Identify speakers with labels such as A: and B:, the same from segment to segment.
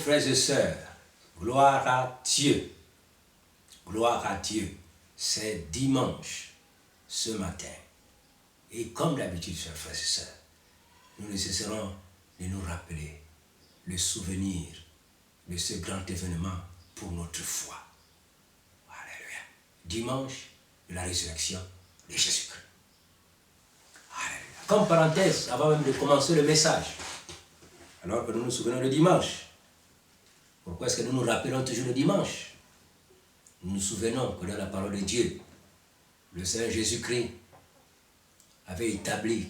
A: frères et sœurs, gloire à Dieu. Gloire à Dieu. C'est dimanche, ce matin. Et comme d'habitude, chers frères et sœurs, nous ne cesserons de nous rappeler le souvenir de ce grand événement pour notre foi. Alléluia. Dimanche de la résurrection de Jésus-Christ. Alléluia. Comme parenthèse, avant même de commencer le message, alors que nous nous souvenons le dimanche, pourquoi est-ce que nous nous rappelons toujours le dimanche? Nous nous souvenons que dans la parole de Dieu, le Seigneur Jésus-Christ avait établi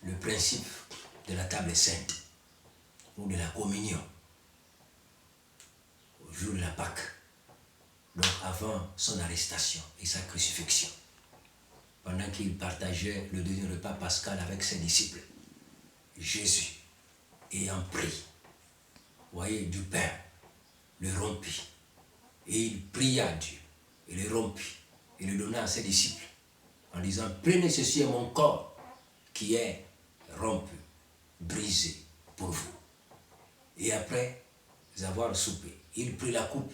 A: le principe de la table sainte ou de la communion au jour de la Pâque, donc avant son arrestation et sa crucifixion, pendant qu'il partageait le dernier repas pascal avec ses disciples. Jésus, ayant pris, voyez, du pain, le rompit, et il pria à Dieu, et le rompit, et le donna à ses disciples, en disant, prenez ceci est mon corps, qui est rompu, brisé pour vous. Et après avoir soupé, il prit la coupe,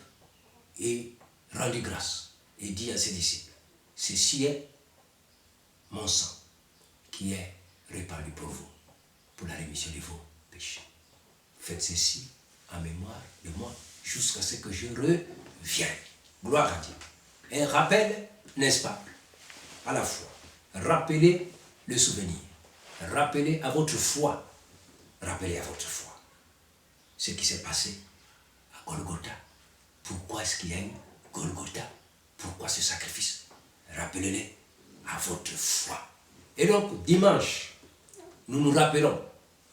A: et rendit grâce, et dit à ses disciples, ceci est mon sang, qui est répandu pour vous, pour la rémission de vos péchés. Faites ceci en mémoire de moi, jusqu'à ce que je revienne. Gloire à Dieu. Un rappel, n'est-ce pas, à la fois. Rappelez le souvenir. Rappelez à votre foi. Rappelez à votre foi ce qui s'est passé à Golgotha. Pourquoi est-ce qu'il y a eu Golgotha? Pourquoi ce sacrifice? Rappelez-les à votre foi. Et donc, dimanche, nous nous rappelons,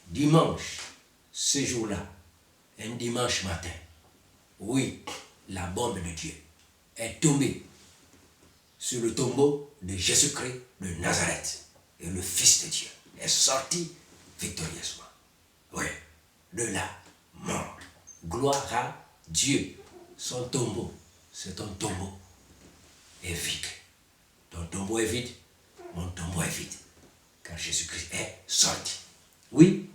A: dimanche, ce jour-là, un dimanche matin, oui, la bombe de Dieu est tombée sur le tombeau de Jésus-Christ de Nazareth. Et le Fils de Dieu est sorti victorieusement. Oui, de la mort. Gloire à Dieu. Son tombeau, c'est ton tombeau, est vide. Ton tombeau est vide, mon tombeau est vide. Car Jésus-Christ est sorti. Oui,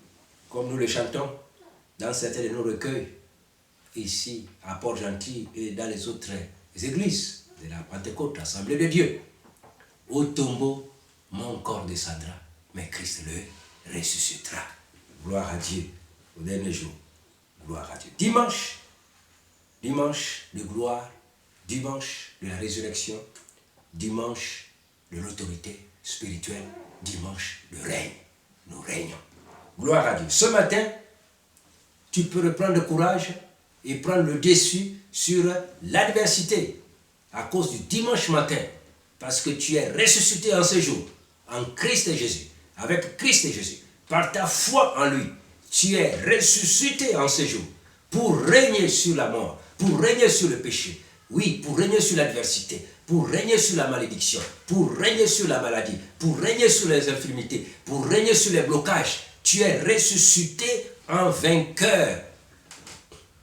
A: comme nous le chantons dans certains de nos recueils, ici à Port-Gentil et dans les autres églises de la Pentecôte, l'Assemblée de Dieu. Au tombeau, mon corps descendra, mais Christ le ressuscitera. Gloire à Dieu au dernier jour. Gloire à Dieu. Dimanche, dimanche de gloire, dimanche de la résurrection, dimanche de l'autorité spirituelle, dimanche de règne. Nous régnons. Gloire à Dieu. Ce matin, tu peux reprendre courage et prendre le dessus sur l'adversité à cause du dimanche matin, parce que tu es ressuscité en ce jour, en Christ et Jésus, avec Christ et Jésus, par ta foi en lui. Tu es ressuscité en ce jour pour régner sur la mort, pour régner sur le péché, oui, pour régner sur l'adversité, pour régner sur la malédiction, pour régner sur la maladie, pour régner sur les infirmités, pour régner sur les blocages. Tu es ressuscité en vainqueur.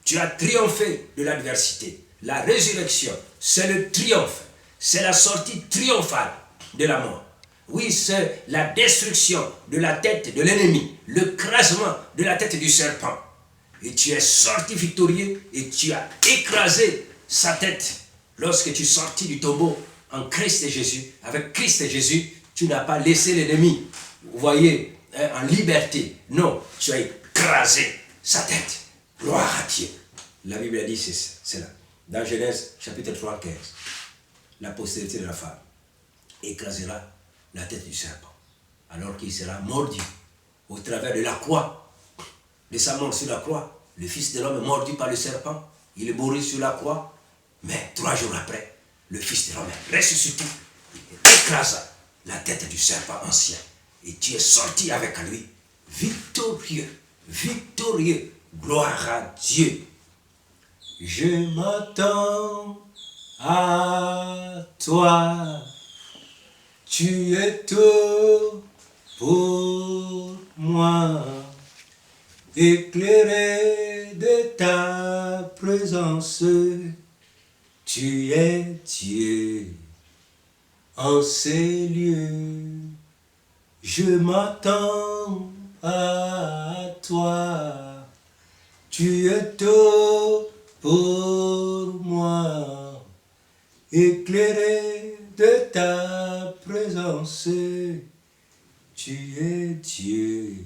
A: Tu as triomphé de l'adversité. La résurrection, c'est le triomphe. C'est la sortie triomphale de la mort. Oui, c'est la destruction de la tête de l'ennemi, le crasement de la tête du serpent. Et tu es sorti victorieux et tu as écrasé sa tête. Lorsque tu es sorti du tombeau en Christ et Jésus, avec Christ et Jésus, tu n'as pas laissé l'ennemi, vous voyez, en liberté. Non, tu as écrasé sa tête. Gloire à Dieu. La Bible a dit cela. Dans Genèse chapitre 3, 15. La postérité de la femme écrasera la tête du serpent, alors qu'il sera mordu au travers de la croix, de sa mort sur la croix. Le Fils de l'homme est mordu par le serpent, il est mouru sur la croix, mais 3 jours après, le Fils de l'homme est ressuscité, il écrasa la tête du serpent ancien, et tu es sorti avec lui, victorieux, victorieux. Gloire à Dieu. Je m'attends à toi. Tu es tout pour moi, éclairé de ta présence. Tu es Dieu en ces lieux. Je m'attends à toi. Tu es tout pour moi, éclairé de ta présence. Tu es Dieu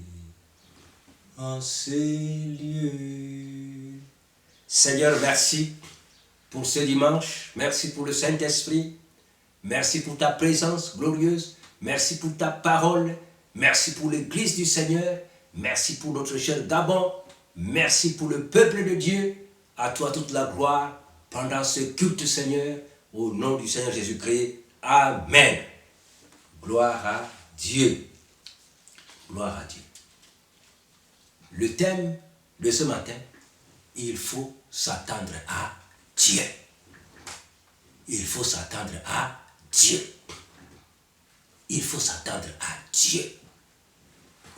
A: en ces lieux. Seigneur, merci pour ce dimanche. Merci pour le Saint-Esprit. Merci pour ta présence glorieuse. Merci pour ta parole. Merci pour l'Église du Seigneur. Merci pour notre cher Gabon. Merci pour le peuple de Dieu. À toi toute la gloire pendant ce culte, Seigneur. Au nom du Seigneur Jésus-Christ. Amen. Gloire à Dieu. Gloire à Dieu. Le thème de ce matin, il faut s'attendre à Dieu. Il faut s'attendre à Dieu. Il faut s'attendre à Dieu.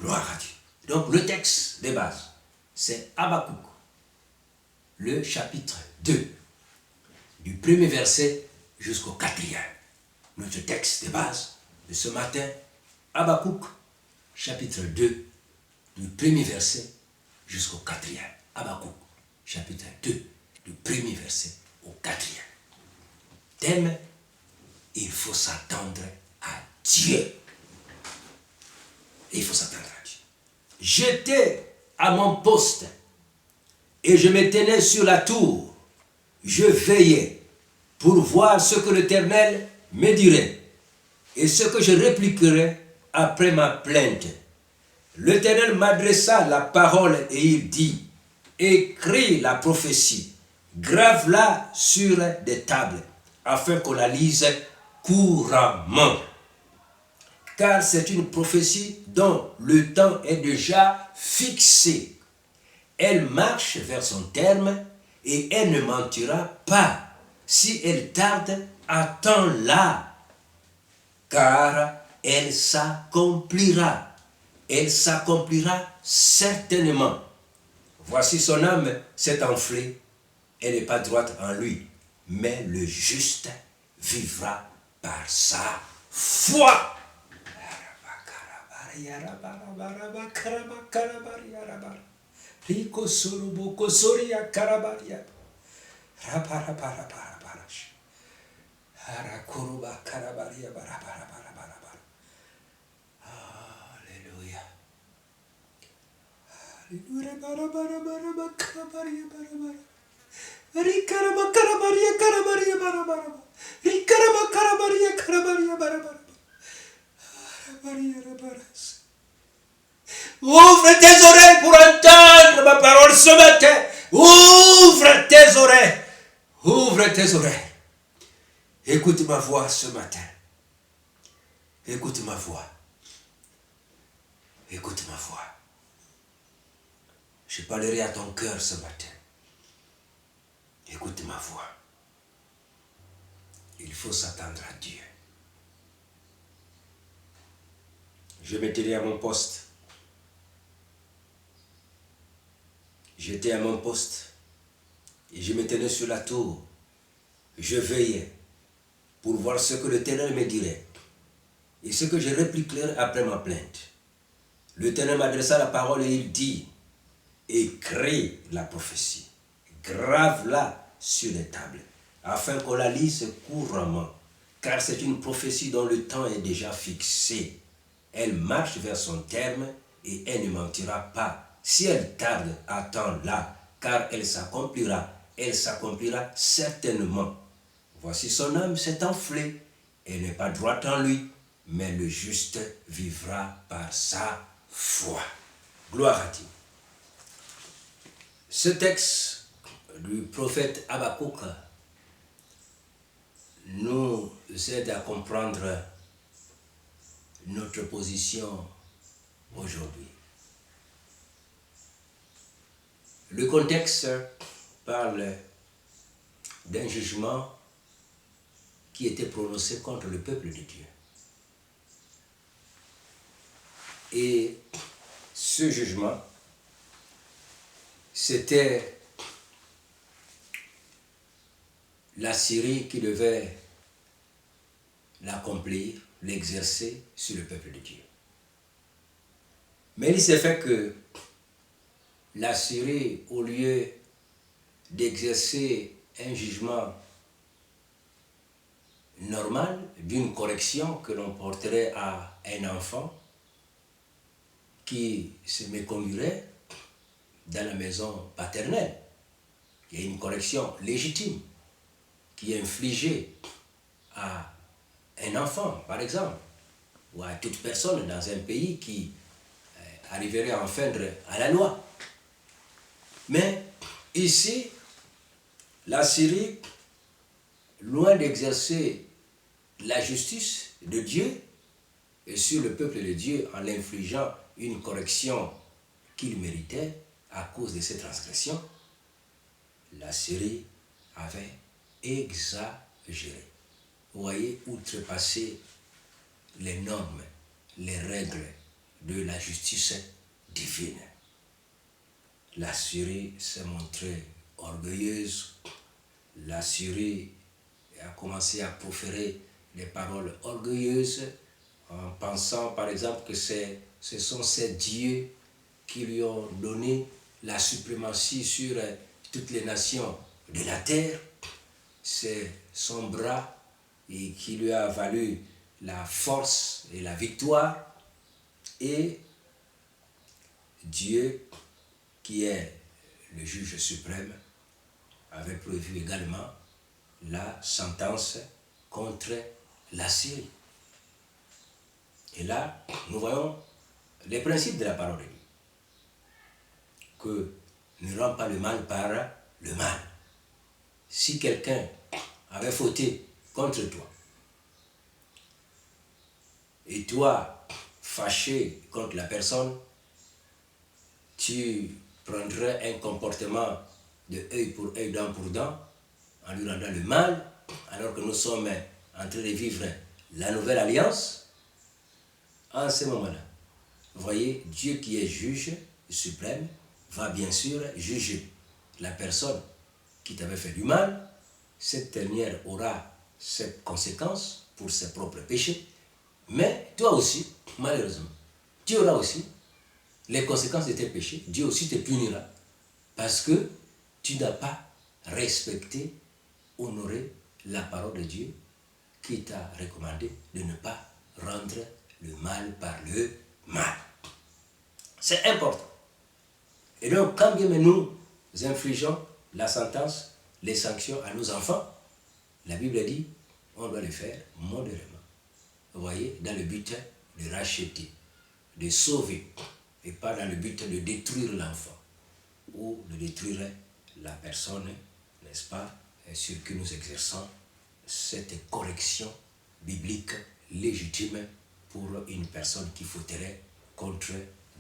A: Gloire à Dieu. Donc le texte de base, c'est Habakkuk, le chapitre 2, du premier verset jusqu'au 4e. Notre texte de base de ce matin, Habakkuk, chapitre 2, du premier verset jusqu'au 4e. Habakkuk, chapitre 2, du premier verset au 4e. Thème, il faut s'attendre à Dieu. Il faut s'attendre à Dieu. J'étais à mon poste et je me tenais sur la tour. Je veillais pour voir ce que l'Éternel me dirait et ce que je répliquerais après ma plainte. L'Éternel m'adressa la parole et il dit, écris la prophétie, grave-la sur des tables, afin qu'on la lise couramment. Car c'est une prophétie dont le temps est déjà fixé. Elle marche vers son terme et elle ne mentira pas. Si elle tarde, attends-la, car elle s'accomplira. Elle s'accomplira certainement. Voici son âme s'est enflée, elle n'est pas droite en lui, mais le juste vivra par sa foi. Alléluia. Ouvre tes oreilles pour entendre ma parole ce matin. Ouvre tes oreilles. Ouvre tes oreilles. Écoute ma voix ce matin. Écoute ma voix. Écoute ma voix. Je parlerai à ton cœur ce matin. Écoute ma voix. Il faut s'attendre à Dieu. Je me tenais à mon poste. J'étais à mon poste et je me tenais sur la tour. Je veillais pour voir ce que l'Éternel me dirait et ce que je répliquerai après ma plainte. L'Éternel m'adressa la parole et il dit, écris la prophétie, grave-la sur les tables, afin qu'on la lise couramment, car c'est une prophétie dont le temps est déjà fixé. Elle marche vers son terme et elle ne mentira pas. Si elle tarde, attends-la, car elle s'accomplira certainement. Voici son âme s'est enflée, elle n'est pas droite en lui, mais le juste vivra par sa foi. Gloire à Dieu. Ce texte du prophète Habakkuk nous aide à comprendre notre position aujourd'hui. Le contexte parle d'un jugement qui était prononcé contre le peuple de Dieu. Et ce jugement, c'était la Syrie qui devait l'accomplir, l'exercer sur le peuple de Dieu. Mais il s'est fait que la Syrie, au lieu d'exercer un jugement normal d'une correction que l'on porterait à un enfant qui se méconduirait dans la maison paternelle, il y a une correction légitime qui est infligée à un enfant, par exemple, ou à toute personne dans un pays qui arriverait à enfreindre à la loi. Mais ici, la Syrie, loin d'exercer la justice de Dieu et sur le peuple de Dieu en l'infligeant une correction qu'il méritait à cause de ses transgressions, la Syrie avait exagéré. Vous voyez, outrepasser les normes, les règles de la justice divine. La Syrie s'est montrée orgueilleuse. La Syrie a commencé à proférer des paroles orgueilleuses en pensant par exemple que ce sont ces dieux qui lui ont donné la suprématie sur toutes les nations de la terre. C'est son bras et qui lui a valu la force et la victoire. Et Dieu, qui est le juge suprême, avait prévu également la sentence contre la Syrie. Et là, nous voyons les principes de la parole de Dieu. Que ne rends pas le mal par le mal. Si quelqu'un avait fauté contre toi, et toi, fâché contre la personne, tu prendrais un comportement de œil pour œil, dent pour dent, en lui rendant le mal, alors que nous sommes en train de vivre la nouvelle alliance. En ce moment-là, vous voyez, Dieu qui est juge suprême va bien sûr juger la personne qui t'avait fait du mal. Cette dernière aura ses conséquences pour ses propres péchés, mais toi aussi, malheureusement, tu auras aussi les conséquences de tes péchés. Dieu aussi te punira parce que tu n'as pas respecté, honoré la parole de Dieu qui t'a recommandé de ne pas rendre le mal par le mal. C'est important. Et donc, quand bien nous infligeons la sentence, les sanctions à nos enfants, la Bible dit, on doit le faire modérément. Vous voyez, dans le but de racheter, de sauver, et pas dans le but de détruire l'enfant ou de détruire la personne, n'est-ce pas, sur qui nous exerçons cette correction biblique légitime pour une personne qui fauterait contre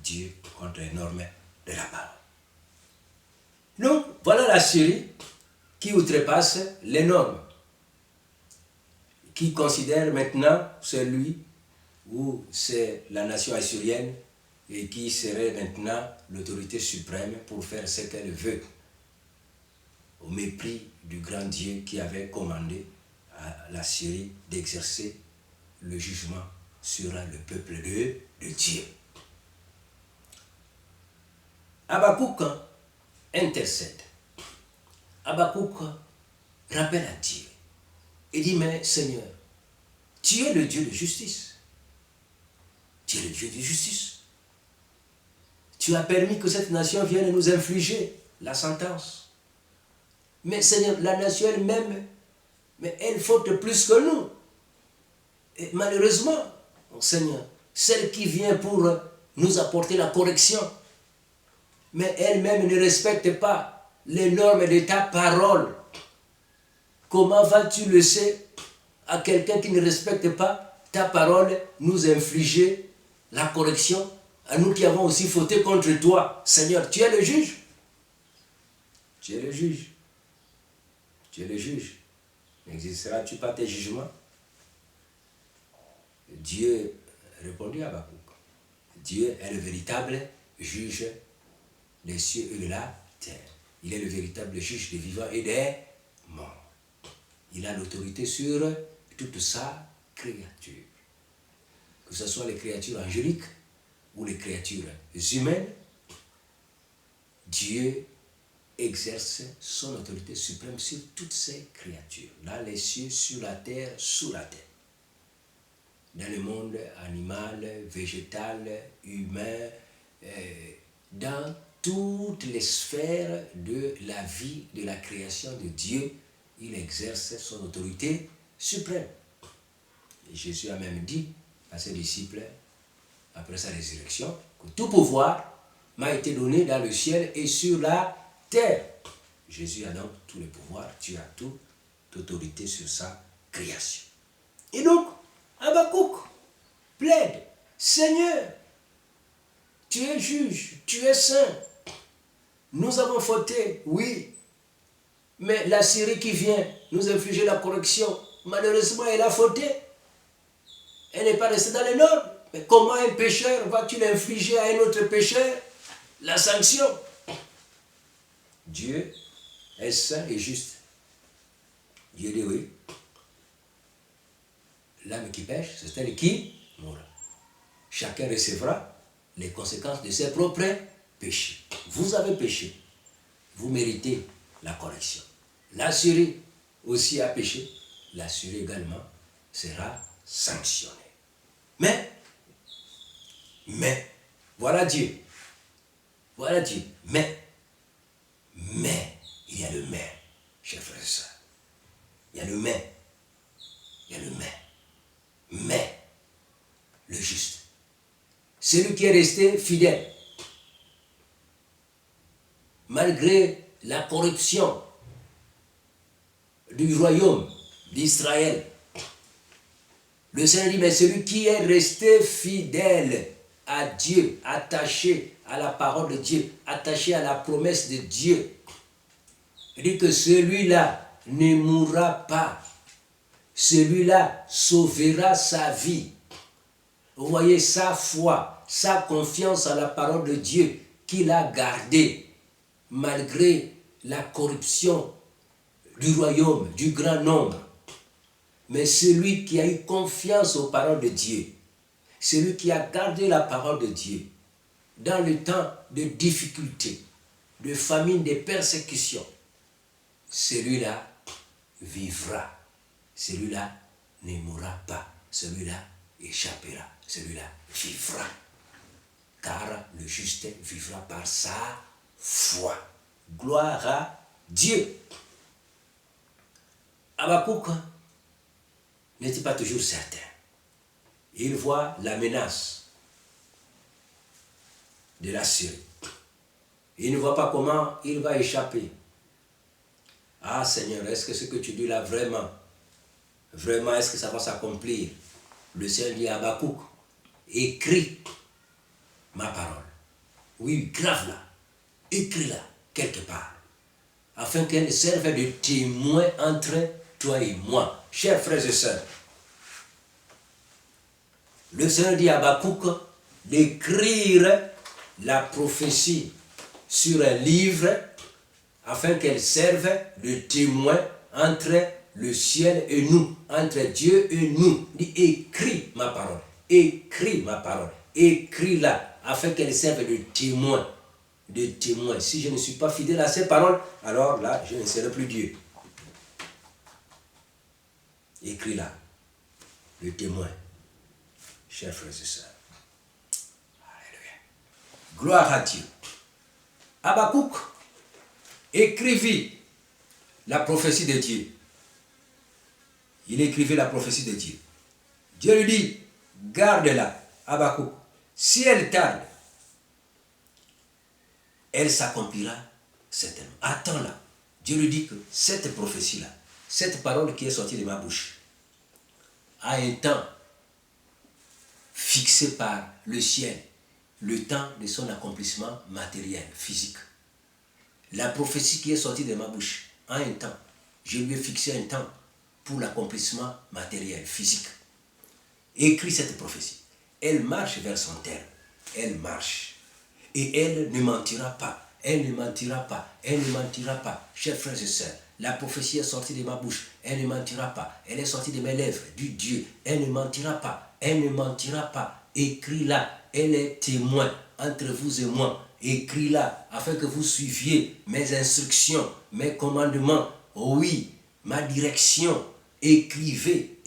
A: Dieu, contre les normes de la parole. Donc, voilà la Syrie qui outrepasse les normes, qui considère maintenant celui ou c'est la nation assyrienne et qui serait maintenant l'autorité suprême pour faire ce qu'elle veut, au mépris du grand Dieu qui avait commandé à la Syrie d'exercer le jugement sur le peuple de Dieu. Habakkuk intercède. Habakkuk rappelle à Dieu et dit, mais Seigneur, tu es le Dieu de justice. Tu es le Dieu de justice. Tu as permis que cette nation vienne nous infliger la sentence. Mais Seigneur, la nation elle-même, mais elle faute plus que nous. Et malheureusement, Seigneur, celle qui vient pour nous apporter la correction, mais elle-même ne respecte pas les normes de ta parole. Comment vas-tu laisser à quelqu'un qui ne respecte pas ta parole nous infliger la correction, à nous qui avons aussi fauté contre toi? Seigneur, tu es le juge. Tu es le juge. Tu es le juge. N'existeras-tu pas tes jugements? Dieu répondit à Habakkuk. Dieu est le véritable juge des cieux et de la terre. Il est le véritable juge des vivants et des morts. Il a l'autorité sur toute sa créature. Que ce soit les créatures angéliques ou les créatures humaines, Dieu exerce son autorité suprême sur toutes ses créatures, dans les cieux, sur la terre, sous la terre. Dans le monde animal, végétal, humain, dans toutes les sphères de la vie, de la création de Dieu, il exerce son autorité suprême. Et Jésus a même dit à ses disciples, après sa résurrection, que tout pouvoir m'a été donné dans le ciel et sur la terre. Jésus a donc tout le pouvoir, Dieu a toute autorité sur sa création. Et donc, Habakkuk plaide, Seigneur, tu es juge, tu es saint. Nous avons fauté, oui, mais la Syrie qui vient nous infliger la correction, malheureusement, elle a fauté. Elle n'est pas restée dans les normes. Mais comment un pécheur va-t-il infliger à un autre pécheur la sanction? Dieu est saint et juste. Dieu dit oui. L'âme qui pêche, c'est elle qui mourra. Chacun recevra les conséquences de ses propres péchés. Vous avez péché. Vous méritez la correction. L'assuré aussi a péché. L'assuré également sera sanctionné. Mais, voilà Dieu. Voilà Dieu. Mais, il y a le mais, chers frères et sœurs. Il y a le mais. Il y a le mais. Mais, le juste. Celui qui est resté fidèle. Malgré la corruption du royaume d'Israël. Le Seigneur dit, mais celui qui est resté fidèle à Dieu, attaché à la parole de Dieu, attaché à la promesse de Dieu, il dit que celui-là ne mourra pas. Celui-là sauvera sa vie. Vous voyez, sa foi, sa confiance à la parole de Dieu qu'il a gardée, malgré la corruption du royaume, du grand nombre. Mais celui qui a eu confiance aux paroles de Dieu, celui qui a gardé la parole de Dieu, dans le temps de difficultés, de famine, de persécutions, celui-là vivra. Celui-là ne mourra pas. Celui-là échappera. Celui-là vivra. Car le juste vivra par sa foi. Gloire à Dieu. Habakkuk n'était pas toujours certain. Il voit la menace de la Syrie. Il ne voit pas comment il va échapper. Ah Seigneur, est-ce que ce que tu dis là vraiment, est-ce que ça va s'accomplir? Le Seigneur dit à Habakkuk, écris ma parole. Oui, grave-la, écris-la quelque part, afin qu'elle serve de témoin entre toi et moi. Chers frères et sœurs, le Seigneur dit à Habakkuk d'écrire la prophétie sur un livre afin qu'elle serve de témoin entre le ciel et nous, entre Dieu et nous. Il dit, écris ma parole, écris-la afin qu'elle serve de témoin. Si je ne suis pas fidèle à ces paroles, alors là, je ne serai plus Dieu. Écris-la, le témoin, chers frères et sœurs. Alléluia. Gloire à Dieu. Habakkuk écrivit la prophétie de Dieu. Il écrivait la prophétie de Dieu. Dieu lui dit, garde-la, Habakkuk. Si elle tarde, elle s'accomplira certainement. Attends-la. Dieu lui dit que cette prophétie-là, cette parole qui est sortie de ma bouche, a un temps fixé par le ciel, le temps de son accomplissement matériel, physique. La prophétie qui est sortie de ma bouche a un temps. Je lui ai fixé un temps pour l'accomplissement matériel, physique. Écris cette prophétie. Elle marche vers son terme. Elle marche. Et elle ne mentira pas. Elle ne mentira pas. Elle ne mentira pas. Chers frères et sœurs, la prophétie est sortie de ma bouche. Elle ne mentira pas. Elle est sortie de mes lèvres, du Dieu. Elle ne mentira pas. Elle ne mentira pas. Écris-la. Elle est témoin entre vous et moi. écris-la, afin que vous suiviez mes instructions, mes commandements, oui, ma direction. Écrivez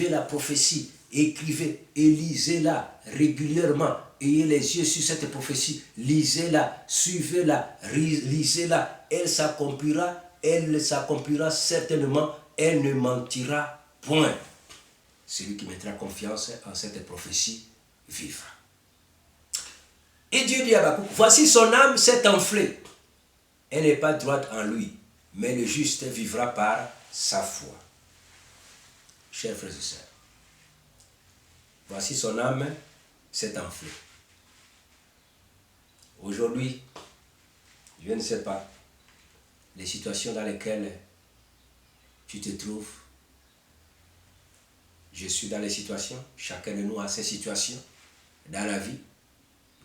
A: la prophétie, écrivez et lisez-la régulièrement. Ayez les yeux sur cette prophétie, lisez-la, suivez-la, lisez-la. Elle s'accomplira certainement, elle ne mentira point. Celui qui mettra confiance en cette prophétie vivra. Et Dieu dit à Habakkuk, voici son âme s'est enflée. Elle n'est pas droite en lui, mais le juste vivra par sa foi. Chers frères et sœurs, voici son âme s'est enflée. Aujourd'hui, je ne sais pas les situations dans lesquelles tu te trouves. Je suis dans les situations, chacun de nous a ses situations dans la vie.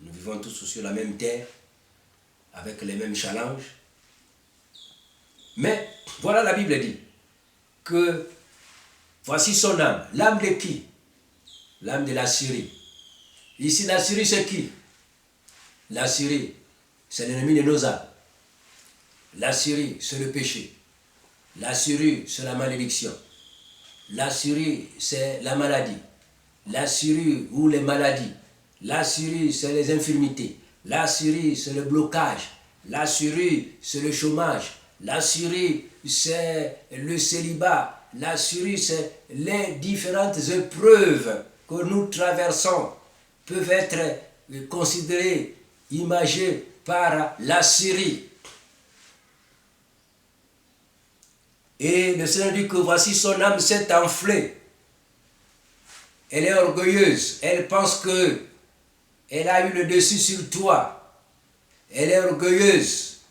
A: Nous vivons tous sur la même terre, avec les mêmes challenges. Mais voilà, la Bible dit que voici son âme. L'âme de qui? L'âme de la Syrie. Ici, la Syrie, c'est qui? La Syrie, c'est l'ennemi de nos âmes. La Syrie, c'est le péché. La Syrie, c'est la malédiction. La Syrie, c'est la maladie. La Syrie ou les maladies. La Syrie, c'est les infirmités. La Syrie, c'est le blocage. La Syrie, c'est le chômage. La Syrie, c'est le célibat. La Syrie, c'est les différentes épreuves que nous traversons peuvent être considérées, imagées par la Syrie. Et le Seigneur dit que voici son âme s'est enflée. Elle est orgueilleuse. Elle pense que elle a eu le dessus sur toi. Elle est orgueilleuse.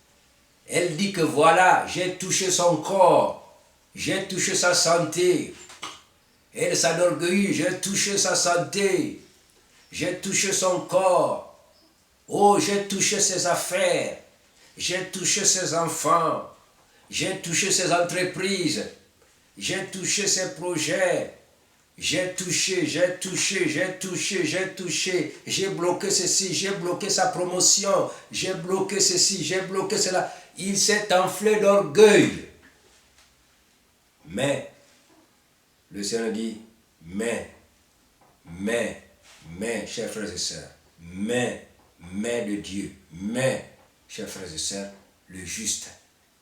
A: Elle dit que voilà, j'ai touché son corps. J'ai touché sa santé. Elle s'enorgueillit. J'ai touché sa santé. J'ai touché son corps. Oh, j'ai touché ses affaires. J'ai touché ses enfants. J'ai touché ses entreprises. J'ai touché ses projets. J'ai touché, j'ai bloqué ceci, j'ai bloqué sa promotion, j'ai bloqué ceci, j'ai bloqué cela. Il s'est enflé d'orgueil. Mais, le Seigneur dit, mais, chers frères et sœurs, mais de Dieu, mais, chers frères et sœurs, le juste,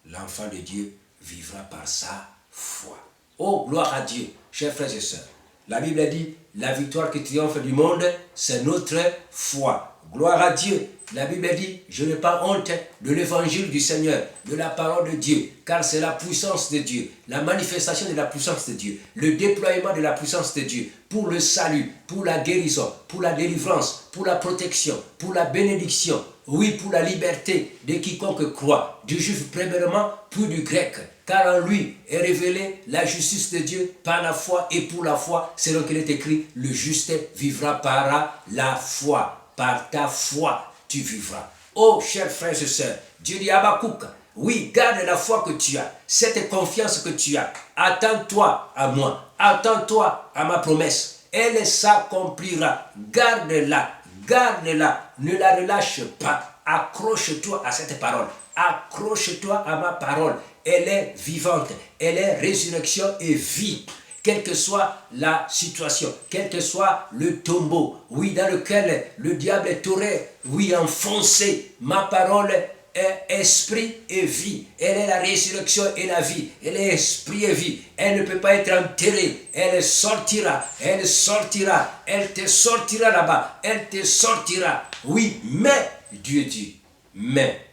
A: l'enfant de Dieu, vivra par sa foi. Oh, gloire à Dieu, chers frères et sœurs. La Bible dit, la victoire qui triomphe du monde, c'est notre foi. Gloire à Dieu. La Bible dit, je n'ai pas honte de l'évangile du Seigneur, de la parole de Dieu, car c'est la puissance de Dieu, la manifestation de la puissance de Dieu, le déploiement de la puissance de Dieu pour le salut, pour la guérison, pour la délivrance, pour la protection, pour la bénédiction, oui, pour la liberté de quiconque croit, du juif premièrement, puis du grec. Car en lui est révélée la justice de Dieu par la foi et pour la foi, selon qu'il est écrit, le juste vivra par la foi. Par ta foi, tu vivras. Oh, chers frères et sœurs, Dieu dit à Habakkuk, oui, garde la foi que tu as, cette confiance que tu as. Attends-toi à moi, attends-toi à ma promesse. Elle s'accomplira. Garde-la, garde-la, ne la relâche pas. Accroche-toi à cette parole. Accroche-toi à ma parole. Elle est vivante, elle est résurrection et vie. Quelle que soit la situation, quel que soit le tombeau, oui, dans lequel le diable t'aurait, oui, enfoncé, ma parole est esprit et vie. Elle est la résurrection et la vie. Elle est esprit et vie. Elle ne peut pas être enterrée. Elle sortira, elle sortira, elle te sortira là-bas, elle te sortira. Oui, mais, Dieu dit, mais,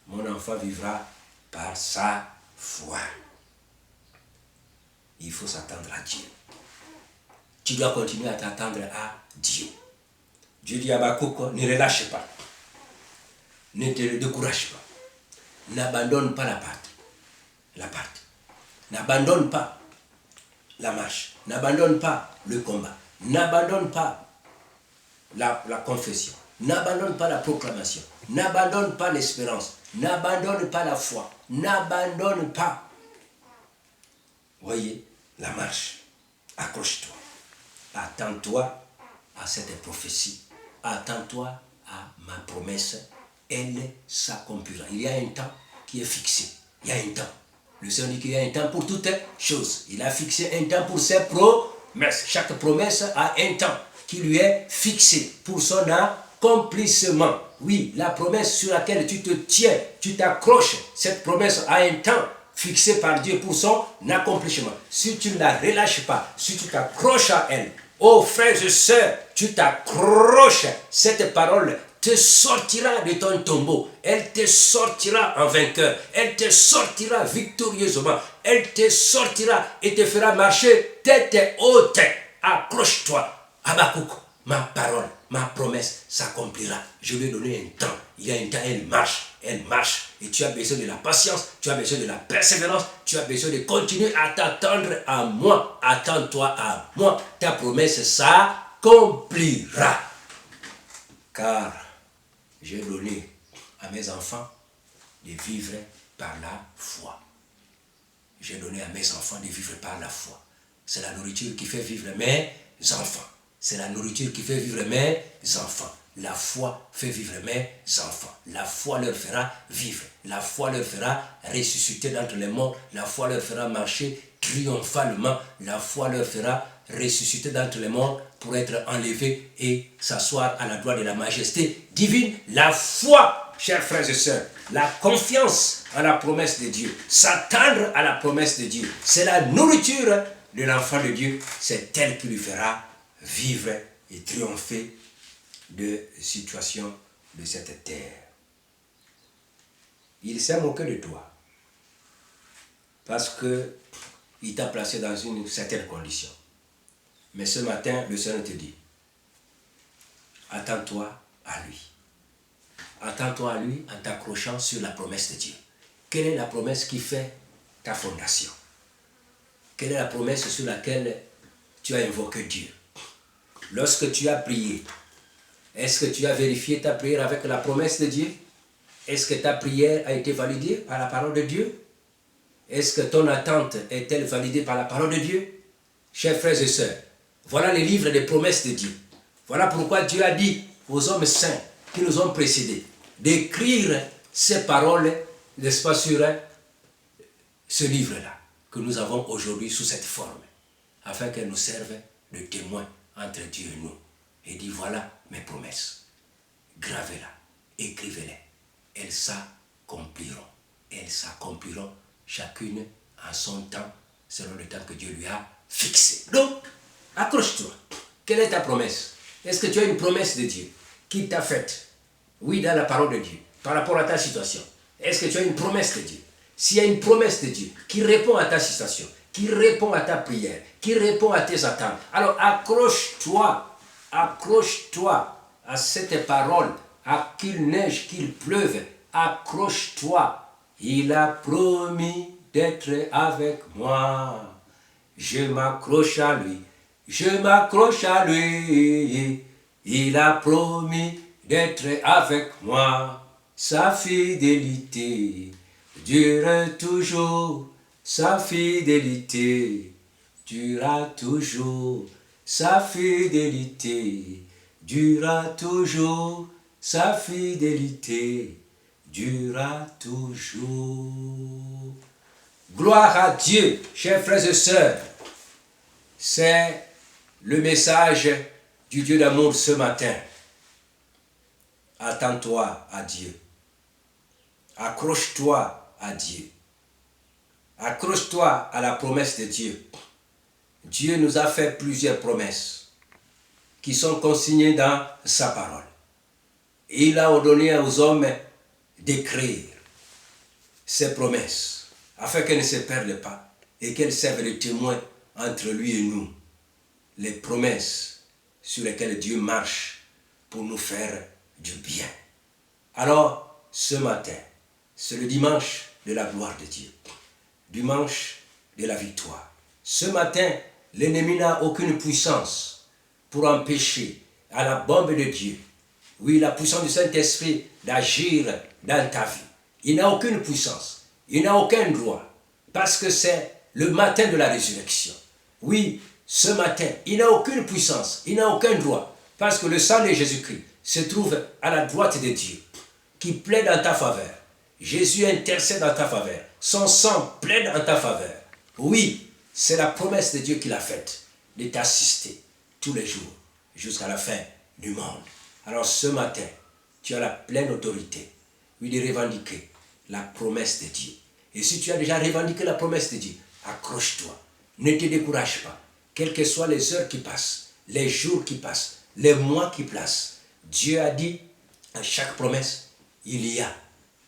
A: mon enfant vivra par sa foi. Il faut s'attendre à Dieu. Tu dois continuer à t'attendre à Dieu. Dieu dit à Habakkuk, ne relâche pas. Ne te décourage pas. N'abandonne pas la partie. N'abandonne pas la marche. N'abandonne pas le combat. N'abandonne pas la confession. N'abandonne pas la proclamation. N'abandonne pas l'espérance. N'abandonne pas la foi. N'abandonne pas. Voyez, la marche. Accroche-toi. Attends-toi à cette prophétie. Attends-toi à ma promesse, elle s'accomplira. Il y a un temps qui est fixé. Il y a un temps. Le Seigneur dit qu'il y a un temps pour toutes choses. Il a fixé un temps pour ses promesses. Chaque promesse a un temps qui lui est fixé pour son accomplissement. Oui, la promesse sur laquelle tu te tiens, tu t'accroches, cette promesse a un temps fixé par Dieu pour son accomplissement. Si tu ne la relâches pas, si tu t'accroches à elle, oh frères et sœurs, tu t'accroches, cette parole te sortira de ton tombeau, elle te sortira en vainqueur, elle te sortira victorieusement, elle te sortira et te fera marcher tête haute. Accroche-toi, Habakkuk, ma parole, ma promesse s'accomplira. Je lui ai donné un temps, il y a un temps, elle marche. Et tu as besoin de la patience, tu as besoin de la persévérance, tu as besoin de continuer à t'attendre à moi. Attends-toi à moi, ta promesse s'accomplira. Car j'ai donné à mes enfants de vivre par la foi. J'ai donné à mes enfants de vivre par la foi. C'est la nourriture qui fait vivre mes enfants. C'est la nourriture qui fait vivre mes enfants. La foi fait vivre mes enfants. La foi leur fera vivre. La foi leur fera ressusciter d'entre les morts. La foi leur fera marcher triomphalement. La foi leur fera ressusciter d'entre les morts pour être enlevés et s'asseoir à la droite de la majesté divine. La foi, chers frères et sœurs, la confiance en la promesse de Dieu, s'attendre à la promesse de Dieu, c'est la nourriture de l'enfant de Dieu. C'est elle qui lui fera vivre et triompher de situations de cette terre. Il s'est moqué de toi parce qu'il t'a placé dans une certaine condition. Mais ce matin, le Seigneur te dit, attends-toi à lui. Attends-toi à lui en t'accrochant sur la promesse de Dieu. Quelle est la promesse qui fait ta fondation? Quelle est la promesse sur laquelle tu as invoqué Dieu? Lorsque tu as prié, est-ce que tu as vérifié ta prière avec la promesse de Dieu? Est-ce que ta prière a été validée par la parole de Dieu? Est-ce que ton attente est-elle validée par la parole de Dieu? Chers frères et sœurs, voilà les livres des promesses de Dieu. Voilà pourquoi Dieu a dit aux hommes saints qui nous ont précédés d'écrire ces paroles, n'est-ce pas, sur ce livre-là que nous avons aujourd'hui sous cette forme, afin qu'elles nous servent de témoins entre Dieu et nous. Et dit, voilà mes promesses. Gravez-la, écrivez-les. Elles s'accompliront. Elles s'accompliront chacune en son temps, selon le temps que Dieu lui a fixé. Donc, accroche-toi. Quelle est ta promesse? Est-ce que tu as une promesse de Dieu qui t'a faite? Oui, dans la parole de Dieu, par rapport à ta situation. Est-ce que tu as une promesse de Dieu? S'il y a une promesse de Dieu qui répond à ta situation, qui répond à ta prière, qui répond à tes attentes, alors accroche-toi à cette parole, à qu'il neige, qu'il pleuve, accroche-toi. Il a promis d'être avec moi. Je m'accroche à lui, je m'accroche à lui. Il a promis d'être avec moi. Sa fidélité dure toujours, sa fidélité durera toujours, sa fidélité durera toujours, sa fidélité durera toujours. Gloire à Dieu, chers frères et sœurs. C'est le message du Dieu d'amour ce matin. Attends-toi à Dieu. Accroche-toi à Dieu. Accroche-toi à la promesse de Dieu. Dieu nous a fait plusieurs promesses qui sont consignées dans sa parole. Et il a ordonné aux hommes d'écrire ces promesses afin qu'elles ne se perdent pas et qu'elles servent de témoins entre lui et nous. Les promesses sur lesquelles Dieu marche pour nous faire du bien. Alors, ce matin, c'est le dimanche de la gloire de Dieu. Dimanche de la victoire. Ce matin, l'ennemi n'a aucune puissance pour empêcher à la bombe de Dieu, oui, la puissance du Saint-Esprit d'agir dans ta vie. Il n'a aucune puissance, il n'a aucun droit, parce que c'est le matin de la résurrection. Oui, ce matin, il n'a aucune puissance, il n'a aucun droit, parce que le sang de Jésus-Christ, se trouve à la droite de Dieu, qui plaide en ta faveur. Jésus intercède en ta faveur. Son sang plaide en ta faveur. Oui, c'est la promesse de Dieu qu'il a faite, de t'assister tous les jours, jusqu'à la fin du monde. Alors ce matin, tu as la pleine autorité, oui, de revendiquer la promesse de Dieu. Et si tu as déjà revendiqué la promesse de Dieu, accroche-toi, ne te décourage pas. Quelles que soient les heures qui passent, les jours qui passent, les mois qui passent, Dieu a dit, à chaque promesse, il y a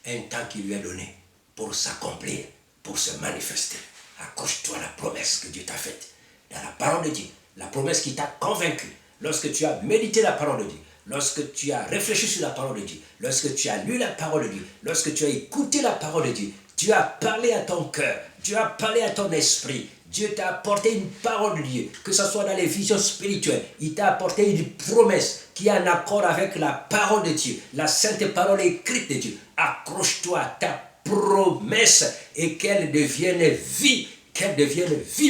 A: un temps qui lui est donné pour s'accomplir, pour se manifester. Accroche-toi à la promesse que Dieu t'a faite, dans la parole de Dieu, la promesse qui t'a convaincu, lorsque tu as médité la parole de Dieu, lorsque tu as réfléchi sur la parole de Dieu, lorsque tu as lu la parole de Dieu, lorsque tu as écouté la parole de Dieu, Dieu a parlé à ton cœur, Dieu a parlé à ton esprit, Dieu t'a apporté une parole de Dieu, que ce soit dans les visions spirituelles, il t'a apporté une promesse qui est en accord avec la parole de Dieu, la sainte parole écrite de Dieu. Accroche-toi à ta promesse et qu'elle devienne vie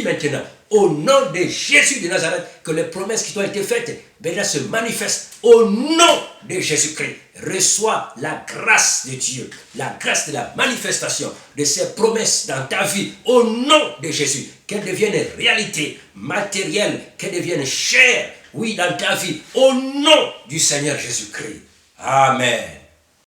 A: maintenant. Au nom de Jésus de Nazareth, que les promesses qui t'ont été faites, maintenant se manifestent au nom de Jésus-Christ. Reçois la grâce de Dieu, la grâce de la manifestation de ces promesses dans ta vie, au nom de Jésus. Qu'elles deviennent réalité matérielle, qu'elles deviennent chair, oui, dans ta vie, au nom du Seigneur Jésus-Christ. Amen.